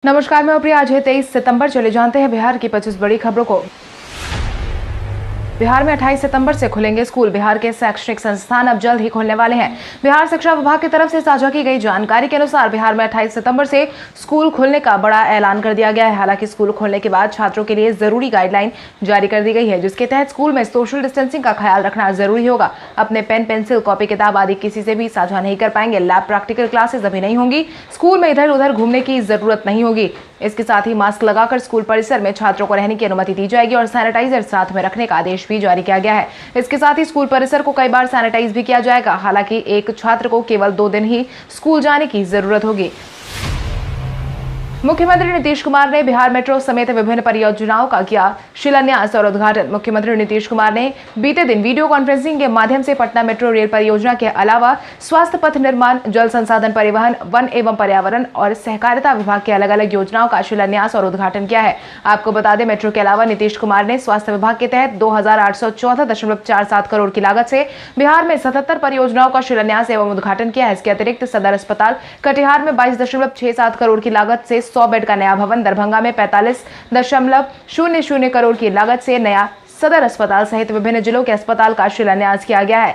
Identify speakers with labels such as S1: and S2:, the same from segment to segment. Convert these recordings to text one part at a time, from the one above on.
S1: नमस्कार, मैं प्रिया। आज है 23 सितंबर। चले जानते हैं बिहार की 25 बड़ी खबरों को। बिहार में 28 सितंबर से खुलेंगे स्कूल। बिहार के शैक्षणिक संस्थान अब जल्द ही खुलने वाले हैं। बिहार शिक्षा विभाग की तरफ से साझा की गई जानकारी के अनुसार बिहार में 28 सितंबर से स्कूल खुलने का बड़ा ऐलान कर दिया गया है। हालांकि स्कूल खुलने के बाद छात्रों के लिए जरूरी गाइडलाइन जारी कर दी गई है, जिसके तहत स्कूल में सोशल डिस्टेंसिंग का ख्याल रखना जरूरी होगा। अपने पेन, पेंसिल, कॉपी, किताब आदि किसी से भी साझा नहीं कर पाएंगे। लैब प्रैक्टिकल क्लासेस अभी नहीं होंगी। स्कूल में इधर उधर घूमने की जरूरत नहीं होगी। इसके साथ ही मास्क लगाकर स्कूल परिसर में छात्रों को रहने की अनुमति दी जाएगी और सैनिटाइजर साथ में रखने का आदेश भी जारी किया गया है। इसके साथ ही स्कूल परिसर को कई बार सैनिटाइज भी किया जाएगा। हालांकि एक छात्र को केवल 2 दिन ही स्कूल जाने की जरूरत होगी। मुख्यमंत्री नीतीश कुमार ने बिहार मेट्रो समेत विभिन्न परियोजनाओं का किया शिलान्यास और उद्घाटन। मुख्यमंत्री नीतीश कुमार ने बीते दिन वीडियो कॉन्फ्रेंसिंग के माध्यम से पटना मेट्रो रेल परियोजना के अलावा स्वास्थ्य, पथ निर्माण, जल संसाधन, परिवहन, वन एवं पर्यावरण और सहकारिता विभाग के अलग अलग योजनाओं का शिलान्यास और उद्घाटन किया है। आपको बता दें, मेट्रो के अलावा नीतीश कुमार ने स्वास्थ्य विभाग के तहत 2814.47 करोड़ की लागत से बिहार में 77 परियोजनाओं का शिलान्यास एवं उद्घाटन किया है। इसके अतिरिक्त सदर अस्पताल कटिहार में 22.67 करोड़ की लागत से 100 बेड का नया भवन, दरभंगा में 45.00 करोड़ की लागत से नया सदर अस्पताल सहित विभिन्न जिलों के अस्पताल का शिलान्यास किया गया है।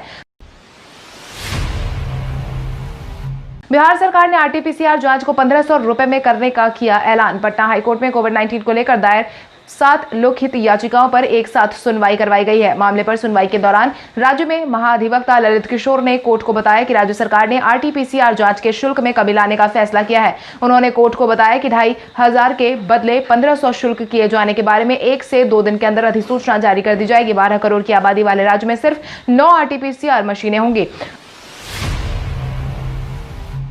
S1: बिहार सरकार ने आरटीपीसीआर जांच को 1500 रुपए में करने का किया ऐलान। पटना हाईकोर्ट में कोविड-19 को लेकर दायर 7 लोकहित याचिकाओं पर एक साथ सुनवाई करवाई गई है। मामले पर सुनवाई के दौरान राज्य में महाधिवक्ता ललित किशोर ने कोर्ट को बताया कि राज्य सरकार ने आरटीपीसीआर जांच के शुल्क में कमी लाने का फैसला किया है। उन्होंने कोर्ट को बताया कि 2500 के बदले 1500 शुल्क किए जाने के बारे में 1 से 2 दिन के अंदर अधिसूचना जारी कर दी जाएगी। 12 करोड़ की आबादी वाले राज्य में सिर्फ 9 आरटीपीसीआर मशीनें होंगी।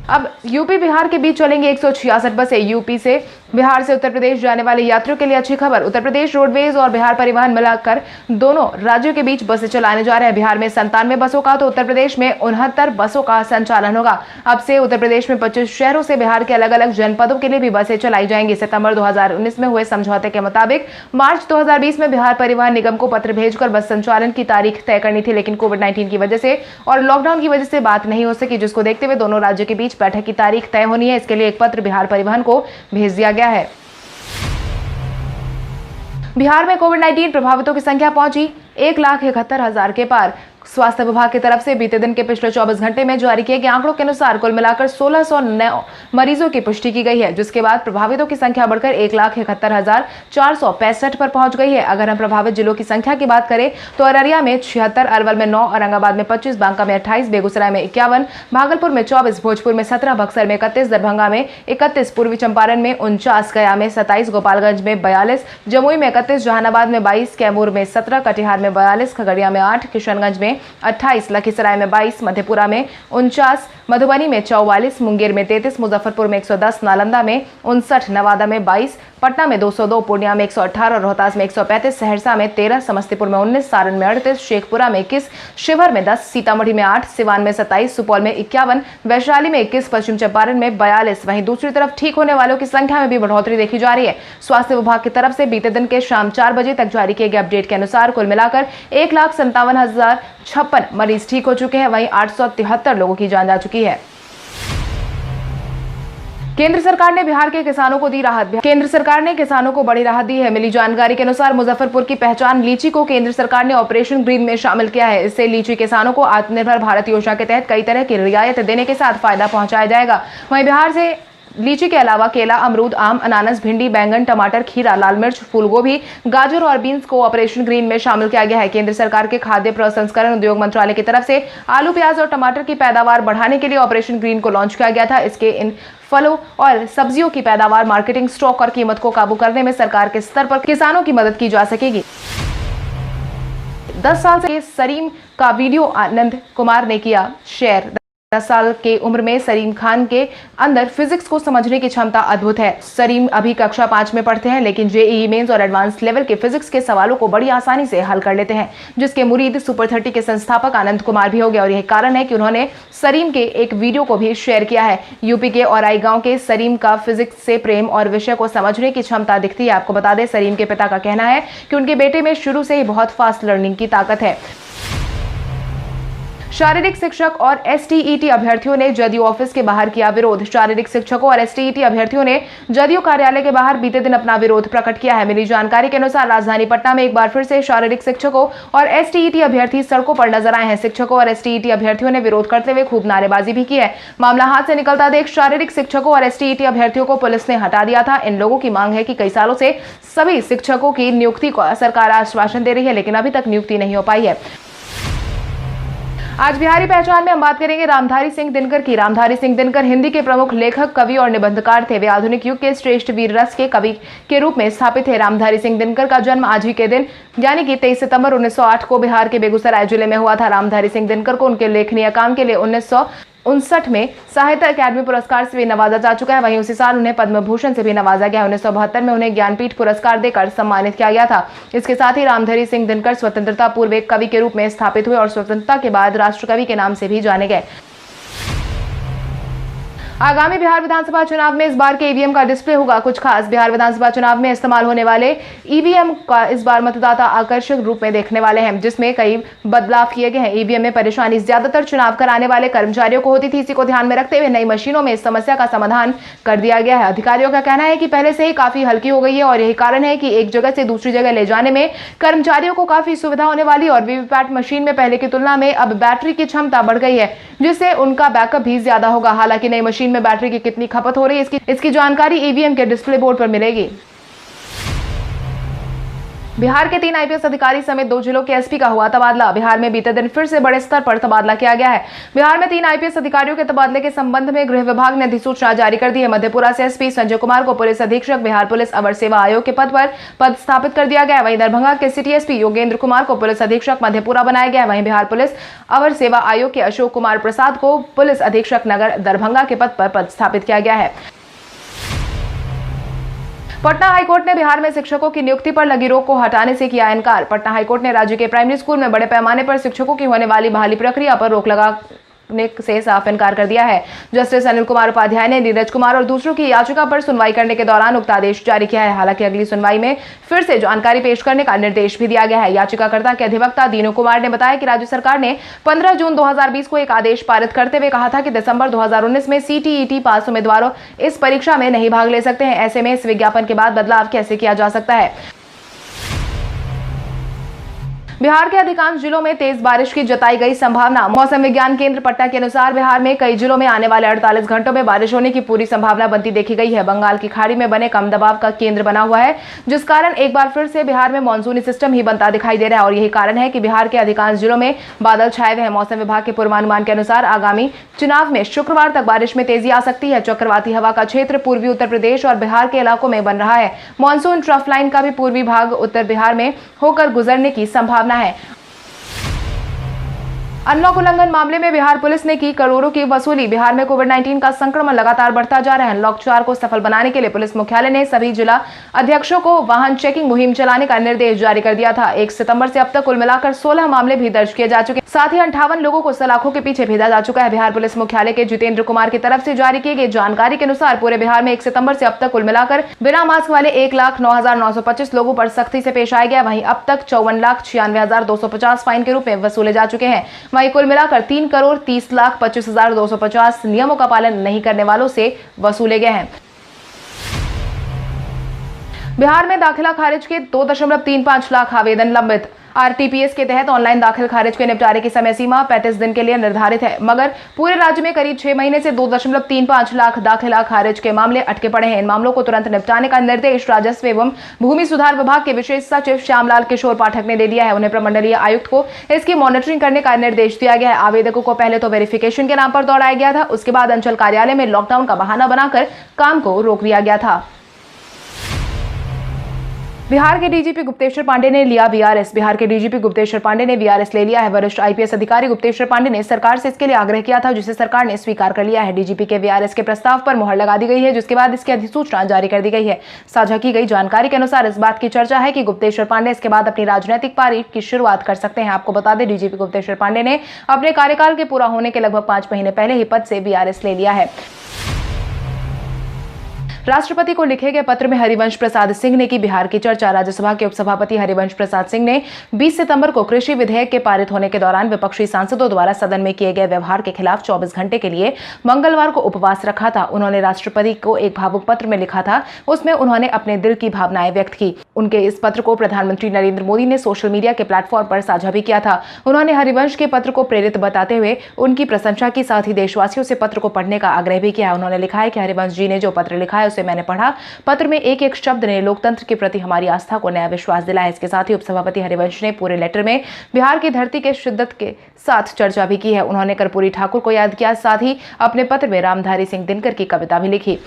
S1: अब यूपी बिहार के बीच चलेंगे 166 बसें। यूपी से बिहार से उत्तर प्रदेश जाने वाले यात्रियों के लिए अच्छी खबर। उत्तर प्रदेश रोडवेज और बिहार परिवहन मिलाकर दोनों राज्यों के बीच बसें चलाने जा रहे हैं। बिहार में 97 बसों का तो उत्तर प्रदेश में 69 बसों का संचालन होगा। अब से उत्तर प्रदेश में 25 शहरों से बिहार के अलग अलग जनपदों के लिए भी बसें चलाई जाएंगी। सितंबर 2019 में हुए समझौते के मुताबिक मार्च 2020 में बिहार परिवहन निगम को पत्र भेजकर बस संचालन की तारीख तय करनी थी, लेकिन कोविड-19 की वजह से और लॉकडाउन की वजह से बात नहीं हो सकी, जिसको देखते हुए दोनों राज्यों के बीच बैठक की तारीख तय होनी है। इसके लिए एक पत्र बिहार परिवहन को भेज दिया गया है। बिहार में कोविड-19 प्रभावितों की संख्या पहुंची 1,71,000 के पार। स्वास्थ्य विभाग की तरफ से बीते दिन के पिछले 24 घंटे में जारी किए गए आंकड़ों के अनुसार कुल मिलाकर 1609 मरीजों की पुष्टि की गई है, जिसके बाद प्रभावितों की संख्या बढ़कर 1,71,465 पर पहुंच गई है। अगर हम प्रभावित जिलों की संख्या की बात करें तो अररिया में 76, अरवल में 9, औरंगाबाद में 25, बांका में 28, बेगूसराय में 51, भागलपुर में 24, भोजपुर में 17, बक्सर में 31, दरभंगा में 31, पूर्वी चंपारण में 49, गया में 27, गोपालगंज में 42, जमुई में 31, जहानाबाद में 22, कैमूर में 17, कटिहार में 42, खगड़िया में 8, किशनगंज में 28, लखीसराय में 22, मधेपुरा में 49, मधुबनी में 44, मुंगेर में 33, मुजफ्फरपुर में 110, नालंदा में 59, नवादा में 22, पटना में 202, पूर्णिया में 118, रोहतास में 135, सहरसा में 13, समस्तीपुर में 19, सारण में 38, शेखपुरा में 21, शिवहर में 10, सीतामढ़ी में 8, सिवान में 27, सुपौल में 51, वैशाली में 21, पश्चिम चंपारण में 42। वहीं दूसरी तरफ ठीक होने वालों की संख्या में भी बढ़ोतरी देखी जा रही है। स्वास्थ्य विभाग की तरफ से बीते दिन के शाम 4 बजे तक जारी किए गए अपडेट के अनुसार कुल मिलाकर 1,57,056 मरीज ठीक हो चुके हैं। वहीं 873 लोगों की जान जा चुकी है। केंद्र सरकार ने बिहार के किसानों को दी राहत। केंद्र सरकार ने किसानों को बड़ी राहत दी है। मिली जानकारी के अनुसार मुजफ्फरपुर की पहचान लीची को केंद्र सरकार ने ऑपरेशन ग्रीन में शामिल किया है। इससे लीची किसानों को आत्मनिर्भर भारत योजना के तहत कई तरह की रियायत देने के साथ फायदा पहुंचाया जाएगा। वहीं बिहार से लीची के अलावा केला, अमरूद, आम, अनानास, भिंडी, बैंगन, टमाटर, खीरा, लाल मिर्च, फूलगोभी, गाजर और बीन्स को ऑपरेशन ग्रीन में शामिल किया गया है। केंद्र सरकार के खाद्य प्रसंस्करण उद्योग मंत्रालय की तरफ से आलू, प्याज और टमाटर की पैदावार बढ़ाने के लिए ऑपरेशन ग्रीन को लॉन्च किया गया था। इसके इन फलों और सब्जियों की पैदावार, मार्केटिंग, स्टॉक और कीमत को काबू करने में सरकार के स्तर पर किसानों की मदद की जा सकेगी। 10 साल से सरीम का वीडियो आनंद कुमार ने किया शेयर। 10 साल के उम्र में सरीम खान के अंदर फिजिक्स को समझने की क्षमता अद्भुत है। सरीम अभी कक्षा 5 में पढ़ते हैं, लेकिन जेईई मेंस और एडवांस लेवल के फिजिक्स के सवालों को बड़ी आसानी से हल कर लेते हैं, जिसके मुरीद सुपर 30 के संस्थापक आनंद कुमार भी हो गए। और यही कारण है कि उन्होंने सरीम के एक वीडियो को भी शेयर किया है। यूपी के औराई गांव के सरीम का फिजिक्स से प्रेम और विषय को समझने की क्षमता दिखती है। आपको बता दें, सरीम के पिता का कहना है कि उनके बेटे में शुरू से ही बहुत फास्ट लर्निंग की ताकत है। शारीरिक शिक्षक और एसटीईटी अभ्यर्थियों ने जदयू ऑफिस के बाहर किया विरोध। शारीरिक शिक्षकों और एसटीईटी अभ्यर्थियों ने जदयू कार्यालय के बाहर बीते दिन अपना विरोध प्रकट किया है। मिली जानकारी के अनुसार राजधानी पटना में एक बार फिर से शारीरिक शिक्षकों और एसटीईटी अभ्यर्थी सड़कों पर नजर आए हैं। शिक्षकों और एसटीईटी अभ्यर्थियों ने विरोध करते हुए खूब नारेबाजी भी की है। मामला हाथ से निकलता देख शारीरिक शिक्षकों और एसटीईटी अभ्यर्थियों को पुलिस ने हटा दिया था। इन लोगों की मांग है कि कई सालों से सभी शिक्षकों की नियुक्ति को सरकार आश्वासन दे रही है, लेकिन अभी तक नियुक्ति नहीं हो पाई है। आज बिहारी पहचान में हम बात करेंगे रामधारी सिंह दिनकर की। रामधारी सिंह दिनकर हिंदी के प्रमुख लेखक, कवि और निबंधकार थे। वे आधुनिक युग के श्रेष्ठ वीर रस के कवि के रूप में स्थापित थे। रामधारी सिंह दिनकर का जन्म आज ही के दिन यानी कि 23 सितंबर 1908 को बिहार के बेगूसराय जिले में हुआ था। रामधारी सिंह दिनकर को उनके लेखनीय काम के लिए 1959 में साहित्य अकादमी पुरस्कार से भी नवाजा जा चुका है। वहीं उसी साल उन्हें पद्म भूषण से भी नवाजा गया। 1972 में उन्हें ज्ञानपीठ पुरस्कार देकर सम्मानित किया गया था। इसके साथ ही रामधारी सिंह दिनकर स्वतंत्रता पूर्व एक कवि के रूप में स्थापित हुए और स्वतंत्रता के बाद राष्ट्रकवि के नाम से भी जाने गए। आगामी बिहार विधानसभा चुनाव में इस बार के ईवीएम का डिस्प्ले होगा कुछ खास। बिहार विधानसभा चुनाव में इस्तेमाल होने वाले ईवीएम का इस बार मतदाता आकर्षक रूप में देखने वाले हैं, जिसमें कई बदलाव किए गए हैं। ईवीएम में परेशानी ज्यादातर चुनाव कराने वाले कर्मचारियों को होती थी। इसी को ध्यान में रखते हुए नई मशीनों में इस समस्या का समाधान कर दिया गया है। अधिकारियों का कहना है कि पहले से ही काफी हल्की हो गई है और यही कारण है कि एक जगह से दूसरी जगह ले जाने में कर्मचारियों को काफी सुविधा होने वाली। और वीवीपैट मशीन में पहले की तुलना में अब बैटरी की क्षमता बढ़ गई है, जिससे उनका बैकअप भी ज्यादा होगा। हालांकि नई मशीन में बैटरी की कितनी खपत हो रही है इसकी जानकारी ईवीएम के डिस्प्ले बोर्ड पर मिलेगी। बिहार के 3 आईपीएस अधिकारी समेत 2 जिलों के एसपी का हुआ तबादला। बिहार में बीते दिन फिर से बड़े स्तर पर तबादला किया गया है। बिहार में 3 आईपीएस अधिकारियों के तबादले के संबंध में गृह विभाग ने अधिसूचना जारी कर दी है। मधेपुरा से एसपी संजय कुमार को पुलिस अधीक्षक बिहार पुलिस अवर सेवा आयोग के पद पर पदस्थापित कर दिया गया है। वहीं दरभंगा के सिटी एसपी योगेंद्र कुमार को पुलिस अधीक्षक मधेपुरा बनाया गया है। वहीं बिहार पुलिस अवर सेवा आयोग के अशोक कुमार प्रसाद को पुलिस अधीक्षक नगर दरभंगा के पद पर पदस्थापित किया गया है। पटना हाईकोर्ट ने बिहार में शिक्षकों की नियुक्ति पर लगी रोक को हटाने से किया इनकार। पटना हाईकोर्ट ने राज्य के प्राइमरी स्कूल में बड़े पैमाने पर शिक्षकों की होने वाली बहाली प्रक्रिया पर रोक लगाने से साफ इनकार कर दिया है। जस्टिस अनिल कुमार उपाध्याय ने नीरज कुमार और दूसरों की याचिका पर सुनवाई करने के दौरान उक्त आदेश जारी किया है। हालांकि अगली सुनवाई में फिर से जानकारी पेश करने का निर्देश भी दिया गया है। याचिकाकर्ता के अधिवक्ता दीनू कुमार ने बताया कि राज्य सरकार ने 15 जून 2020 को एक आदेश पारित करते हुए कहा था कि दिसंबर 2019 में सीटीईटी पास उम्मीदवारों इस परीक्षा में नहीं भाग ले सकते हैं। ऐसे में इस विज्ञापन के बाद बदलाव कैसे किया जा सकता है। बिहार के अधिकांश जिलों में तेज बारिश की जताई गई संभावना। मौसम विज्ञान केंद्र पटना के अनुसार बिहार में कई जिलों में आने वाले 48 घंटों में बारिश होने की पूरी संभावना बनती देखी गई है। बंगाल की खाड़ी में बने कम दबाव का केंद्र बना हुआ है, जिस कारण एक बार फिर से बिहार में मानसूनी सिस्टम ही बनता दिखाई दे रहा है और यही कारण है कि बिहार के अधिकांश जिलों में बादल छाए हुए हैं। मौसम विभाग के पूर्वानुमान के अनुसार आगामी चुनाव में शुक्रवार तक बारिश में तेजी आ सकती है। चक्रवाती हवा का क्षेत्र पूर्वी उत्तर प्रदेश और बिहार के इलाकों में बन रहा है। मानसून ट्रफ लाइन का भी पूर्वी भाग उत्तर बिहार में होकर गुजरने की संभावना है। अनलॉक उल्लंघन मामले में बिहार पुलिस ने की करोड़ों की वसूली। बिहार में कोविड-19 का संक्रमण लगातार बढ़ता जा रहा है। अनलॉक 4 को सफल बनाने के लिए पुलिस मुख्यालय ने सभी जिला अध्यक्षों को वाहन चेकिंग मुहिम चलाने का निर्देश जारी कर दिया था। 1 सितंबर से अब तक कुल मिलाकर 16 मामले भी दर्ज किए जा चुके हैं। साथ ही 58 लोगों को सलाखों के पीछे भेजा जा चुका है। बिहार पुलिस मुख्यालय के जितेंद्र कुमार की तरफ से जारी की गई जानकारी के अनुसार पूरे बिहार में 1 सितंबर से अब तक कुल मिलाकर बिना मास्क वाले 1,09,925 लोगों पर सख्ती से पेश आया गया। वहीं अब तक 54,96,250 फाइन के रूप में वसूले जा चुके हैं। वहीं कुल मिलाकर 3,30,25,250 नियमों का पालन नहीं करने वालों से वसूले गए हैं। बिहार में दाखिला खारिज के 2.35 लाख आवेदन लंबित। आरटीपीएस के तहत ऑनलाइन दाखिल खारिज के निपटारे की समय सीमा 35 दिन के लिए निर्धारित है, मगर पूरे राज्य में करीब 6 महीने से 2.35 लाख दाखिला खारिज के मामले अटके पड़े हैं। इन मामलों को तुरंत निपटाने का निर्देश राजस्व एवं भूमि सुधार विभाग के विशेष सचिव श्यामलाल किशोर पाठक ने दे दिया है। उन्हें प्रमंडलीय आयुक्त को इसकी मॉनिटरिंग करने का निर्देश दिया गया है। आवेदकों को पहले तो वेरिफिकेशन के नाम पर दौड़ाया गया था, उसके बाद अंचल कार्यालय में लॉकडाउन का बहाना बनाकर काम को रोक दिया गया था। बिहार के डीजीपी गुप्तेश्वर पांडे ने लिया वीआरएस। बिहार के डीजीपी गुप्तेश्वर पांडे ने वीआरएस ले लिया है। वरिष्ठ आईपीएस अधिकारी गुप्तेश्वर पांडे ने सरकार से इसके लिए आग्रह किया था, जिसे सरकार ने स्वीकार कर लिया है। डीजीपी के वीआरएस के प्रस्ताव पर मुहर लगा दी गई है, जिसके बाद इसकी अधिसूचना जारी कर दी गई है। साझा की गई जानकारी के अनुसार इस बात की चर्चा है कि गुप्तेश्वर पांडे इसके बाद अपनी राजनीतिक पारी की शुरुआत कर सकते हैं। आपको बता दें, डीजीपी गुप्तेश्वर पांडे ने अपने कार्यकाल के पूरा होने के लगभग 5 महीने पहले ही पद से वीआरएस ले लिया है। राष्ट्रपति को लिखे गए पत्र में हरिवंश प्रसाद सिंह ने की बिहार की चर्चा। राज्यसभा के उपसभापति हरिवंश प्रसाद सिंह ने 20 सितंबर को कृषि विधेयक के पारित होने के दौरान विपक्षी सांसदों द्वारा सदन में किए गए व्यवहार के खिलाफ 24 घंटे के लिए मंगलवार को उपवास रखा था। उन्होंने राष्ट्रपति को एक भावुक पत्र में लिखा था। उसमें उन्होंने अपने दिल की भावनाएं व्यक्त की। उनके इस पत्र को प्रधानमंत्री नरेंद्र मोदी ने सोशल मीडिया के प्लेटफॉर्म पर साझा भी किया था। उन्होंने हरिवंश के पत्र को प्रेरित बताते हुए उनकी प्रशंसा की, साथ ही देशवासियों से पत्र को पढ़ने का आग्रह भी किया। उन्होंने लिखा है कि हरिवंश जी ने जो पत्र लिखा है उसे मैंने पढ़ा। पत्र में एक एक शब्द ने लोकतंत्र के प्रति हमारी आस्था को नया विश्वास दिलाया। इसके साथ ही उपसभापति हरिवंश ने पूरे लेटर में बिहार की धरती के शिद्दत के साथ चर्चा भी की है। उन्होंने कर्पूरी ठाकुर को याद किया, साथ ही अपने पत्र में रामधारी सिंह दिनकर की कविता भी लिखी।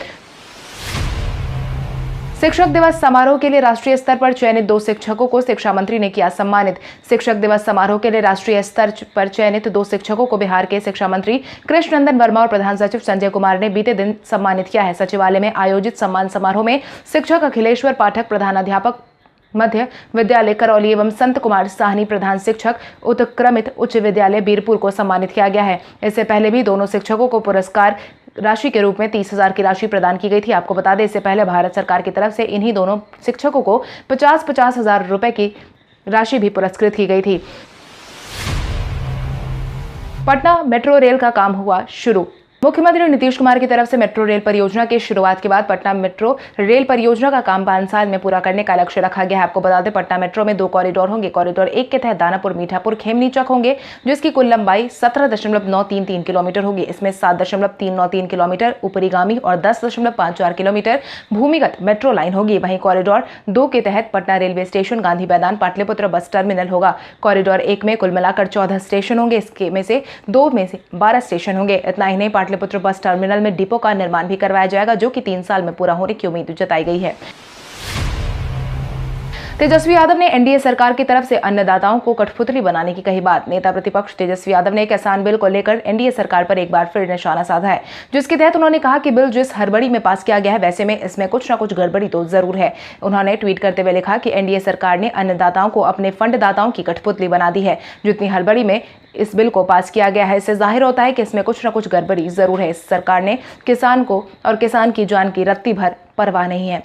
S1: शिक्षक दिवस समारोह के लिए राष्ट्रीय स्तर पर चयनित 2 शिक्षकों को शिक्षा मंत्री ने किया सम्मानित। शिक्षक दिवस समारोह के लिए राष्ट्रीय स्तर पर चयनित 2 शिक्षकों को बिहार के शिक्षा मंत्री कृष्ण नंदन वर्मा और प्रधान सचिव संजय कुमार ने बीते दिन सम्मानित किया है। सचिवालय में आयोजित सम्मान समारोह में शिक्षक अखिलेश्वर पाठक, प्रधानाध्यापक मध्य विद्यालय करौली एवं संत कुमार साहनी, प्रधान शिक्षक उत्क्रमित उच्च विद्यालय बीरपुर को सम्मानित किया गया है। इससे पहले भी दोनों शिक्षकों को पुरस्कार राशि के रूप में 30,000 की राशि प्रदान की गई थी। आपको बता दें, इससे पहले भारत सरकार की तरफ से इन्हीं दोनों शिक्षकों को 50,000 रुपए की राशि भी पुरस्कृत की गई थी। पटना मेट्रो रेल का काम हुआ शुरू। मुख्यमंत्री नीतीश कुमार की तरफ से मेट्रो रेल परियोजना की शुरुआत के बाद पटना मेट्रो रेल परियोजना का काम 5 साल में पूरा करने का लक्ष्य रखा गया है। आपको बता दें, पटना मेट्रो में 2 कॉरिडोर होंगे। कॉरिडोर 1 के तहत दानापुर, मीठापुर, खेमनी चक होंगे, जिसकी कुल लंबाई 17.933 किलोमीटर होगी। इसमें 7.393 किलोमीटर ऊपरीगामी और 10.54 किलोमीटर भूमिगत मेट्रो लाइन होगी। वहीं कॉरिडोर 2 के तहत पटना रेलवे स्टेशन, गांधी मैदान, पाटलिपुत्र बस टर्मिनल होगा। कॉरिडोर 1 में कुल मिलाकर 14 स्टेशन होंगे। इसके में से 2 में से 12 स्टेशन होंगे। इतना ही नहीं, पाटलिपुत्र बस टर्मिनल में डिपो का निर्माण भी करवाया जाएगा, जो कि 3 साल में पूरा होने की उम्मीद जताई गई है। तेजस्वी यादव ने एनडीए सरकार की तरफ से अन्नदाताओं को कठपुतली बनाने की कही बात। नेता प्रतिपक्ष तेजस्वी यादव ने किसान बिल को लेकर एनडीए सरकार पर एक बार फिर निशाना साधा है, जिसके तहत उन्होंने कहा कि बिल जिस हड़बड़ी में पास किया गया है, वैसे में इसमें कुछ न कुछ गड़बड़ी तो जरूर है। उन्होंने ट्वीट करते हुए लिखा कि एनडीए सरकार ने अन्नदाताओं को अपने फंडदाताओं की कठपुतली बना दी है। जितनी हड़बड़ी में इस बिल को पास किया गया है, इससे जाहिर होता है कि इसमें कुछ न कुछ गड़बड़ी जरूर है। इस सरकार ने किसान को और किसान की जान की रत्ती भर परवाह नहीं है।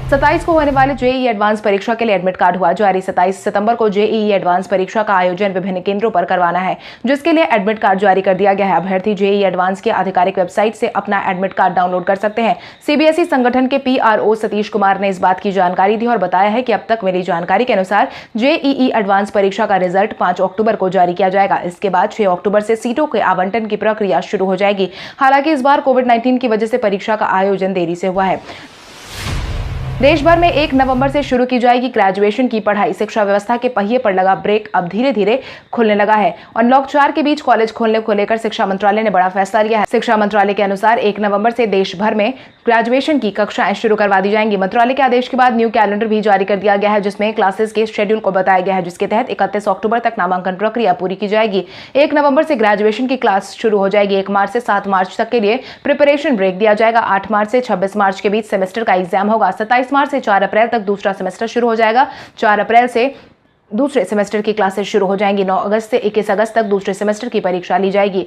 S1: 27 को होने वाले जेईई एडवांस परीक्षा के लिए एडमिट कार्ड हुआ जारी। 27 सितंबर को जेईई एडवांस परीक्षा का आयोजन विभिन्न केंद्रों पर करवाना है, जिसके लिए एडमिट कार्ड जारी कर दिया गया है। अभ्यर्थी जेईई एडवांस की आधिकारिक वेबसाइट से अपना एडमिट कार्ड डाउनलोड कर सकते हैं। सीबीएसई संगठन के पीआरओ सतीश कुमार ने इस बात की जानकारी दी और बताया है कि अब तक मिली जानकारी के अनुसार जेईई एडवांस परीक्षा का रिजल्ट 5 अक्टूबर को जारी किया जाएगा। इसके बाद 6 अक्टूबर से सीटों के आवंटन की प्रक्रिया शुरू हो जाएगी। हालांकि इस बार कोविड-19 की वजह से परीक्षा का आयोजन देरी से हुआ है। देश भर में 1 नवंबर से शुरू की जाएगी ग्रेजुएशन की पढ़ाई। शिक्षा व्यवस्था के पहिए पर लगा ब्रेक अब धीरे धीरे खुलने लगा है। अनलॉक 4 के बीच कॉलेज खोलने को लेकर शिक्षा मंत्रालय ने बड़ा फैसला लिया है। शिक्षा मंत्रालय के अनुसार 1 नवंबर से देश भर में ग्रेजुएशन की कक्षाएं शुरू करवा दी जाएंगी। मंत्रालय के आदेश के बाद न्यू कैलेंडर भी जारी कर दिया गया है, जिसमें क्लासेस के शेड्यूल को बताया गया है, जिसके तहत 31 अक्टूबर तक नामांकन प्रक्रिया पूरी की जाएगी। 1 नवंबर से ग्रेजुएशन की क्लास शुरू हो जाएगी। 1 मार्च से 7 मार्च तक के लिए प्रिपरेशन ब्रेक दिया जाएगा। 8 मार्च से 26 मार्च के बीच सेमेस्टर का एग्जाम होगा। 27 मार्च से 4 अप्रैल तक दूसरा सेमेस्टर शुरू हो जाएगा। 4 अप्रैल से दूसरे सेमेस्टर की क्लासेस शुरू हो जाएंगी। 9 अगस्त से 21 अगस्त तक दूसरे सेमेस्टर की परीक्षा ली जाएगी।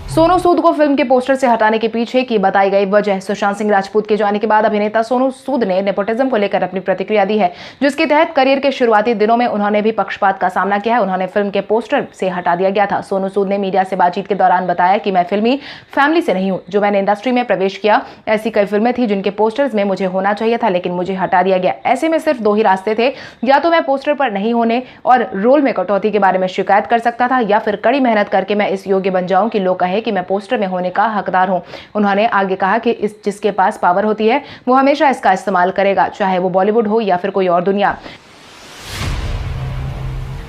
S1: सोनू सूद को फिल्म के पोस्टर से हटाने के पीछे की बताई गई वजह। सुशांत सिंह राजपूत के जाने के बाद अभिनेता सोनू सूद ने नेपोटिज्म को लेकर अपनी प्रतिक्रिया दी है, जिसके तहत करियर के शुरुआती दिनों में उन्होंने भी पक्षपात का सामना किया है। उन्होंने फिल्म के पोस्टर से हटा दिया गया था। सोनू सूद ने मीडिया से बातचीत के दौरान बताया कि मैं फिल्मी फैमिली से नहीं हूं। जो मैंने इंडस्ट्री में प्रवेश किया, ऐसी कई फिल्में थी जिनके पोस्टर्स में मुझे होना चाहिए था, लेकिन मुझे हटा दिया गया। ऐसे में सिर्फ 2 ही रास्ते थे, या तो मैं पोस्टर पर नहीं होने और रोल में कटौती के बारे में शिकायत कर सकता था, या फिर कड़ी मेहनत करके मैं इस योग्य बन जाऊं कि लोग कहे कि मैं पोस्टर में होने का हकदार हूं। उन्होंने आगे कहा कि जिसके पास पावर होती है वो हमेशा इसका इस्तेमाल करेगा, चाहे वो बॉलीवुड हो या फिर कोई और दुनिया।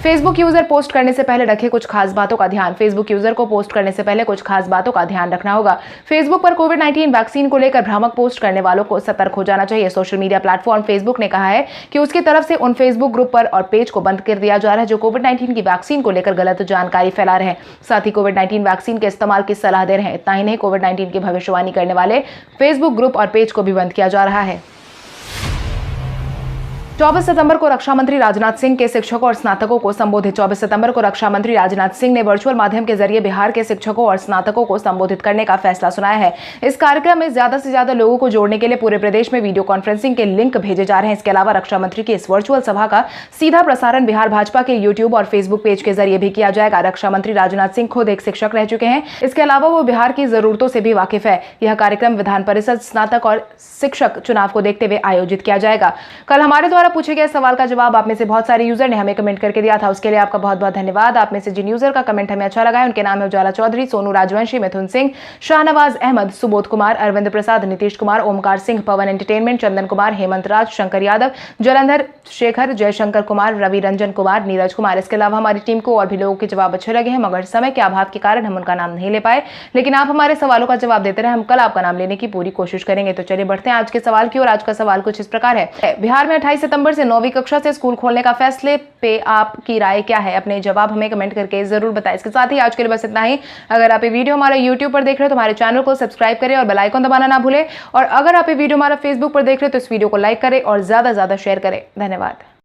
S1: फेसबुक यूजर पोस्ट करने से पहले रखे कुछ खास बातों का ध्यान। फेसबुक यूजर को पोस्ट करने से पहले कुछ खास बातों का ध्यान रखना होगा। फेसबुक पर कोविड-19 वैक्सीन को लेकर भ्रामक पोस्ट करने वालों को सतर्क हो जाना चाहिए। सोशल मीडिया प्लेटफॉर्म फेसबुक ने कहा है कि उसकी तरफ से उन फेसबुक ग्रुप पर और पेज को बंद कर दिया जा रहा है जो कोविड-19 की वैक्सीन को लेकर गलत जानकारी फैला रहे हैं, साथ ही कोविड-19 वैक्सीन के इस्तेमाल की सलाह दे रहे हैं। इतना ही नहीं, कोविड-19 की भविष्यवाणी करने वाले फेसबुक ग्रुप और पेज को भी बंद किया जा रहा है। 24 सितंबर को रक्षा मंत्री राजनाथ सिंह के शिक्षकों और स्नातकों को संबोधित 24 सितंबर को रक्षा मंत्री राजनाथ सिंह ने वर्चुअल माध्यम के जरिए बिहार के शिक्षकों और स्नातकों को संबोधित करने का फैसला सुनाया है। इस कार्यक्रम में ज्यादा से ज्यादा लोगों को जोड़ने के लिए पूरे प्रदेश में वीडियो कॉन्फ्रेंसिंग के लिंक भेजे जा रहे हैं। इसके अलावा रक्षा मंत्री की इस वर्चुअल सभा का सीधा प्रसारण बिहार भाजपा के यूट्यूब और फेसबुक पेज के जरिए भी किया जाएगा। रक्षा मंत्री राजनाथ सिंह खुद एक शिक्षक रह चुके हैं। इसके अलावा वो बिहार की जरूरतों से भी वाकिफ है। यह कार्यक्रम विधान परिषद स्नातक और शिक्षक चुनाव को देखते हुए आयोजित किया जाएगा। कल हमारे द्वारा पूछे गए सवाल का जवाब आप में से बहुत सारे यूजर ने हमें कमेंट करके दिया था, उसके लिए आपका बहुत बहुत धन्यवाद। आप में से जिन यूजर का कमेंट हमें अच्छा लगा है उनके नाम है उजाला चौधरी, सोनू राजवंशी, मिथुन सिंह, शाहनवाज अहमद, सुबोध कुमार, अरविंद प्रसाद, नीतीश कुमार, ओमकार सिंह, पवन एंटरटेनमेंट, चंदन कुमार, हेमंत राज, शंकर यादव, जलंधर शेखर, जयशंकर कुमार, रवि रंजन कुमार, नीरज कुमार। इसके अलावा हमारी टीम को और भी लोगों के जवाब अच्छे लगे हैं, मगर समय के अभाव के कारण हम उनका नाम नहीं ले पाए, लेकिन आप हमारे सवालों का जवाब देते रहे। हम कल आपका नाम लेने की पूरी कोशिश करेंगे। तो चलिए बढ़ते हैं आज के सवाल की ओर। आज का सवाल कुछ इस प्रकार है, बिहार में 28 सितंबर से 9वीं कक्षा से स्कूल खोलने का फैसले पे आपकी राय क्या है? अपने जवाब हमें कमेंट करके जरूर बताएं। इसके साथ ही आज के लिए बस इतना ही। अगर आप ये वीडियो हमारे YouTube पर देख रहे हो तो हमारे चैनल को सब्सक्राइब करें और बेल आइकन दबाना ना भूलें। और अगर आप ये वीडियो हमारा Facebook पर देख रहे हो तो इस वीडियो को लाइक करें और ज्यादा से ज्यादा शेयर करें। धन्यवाद।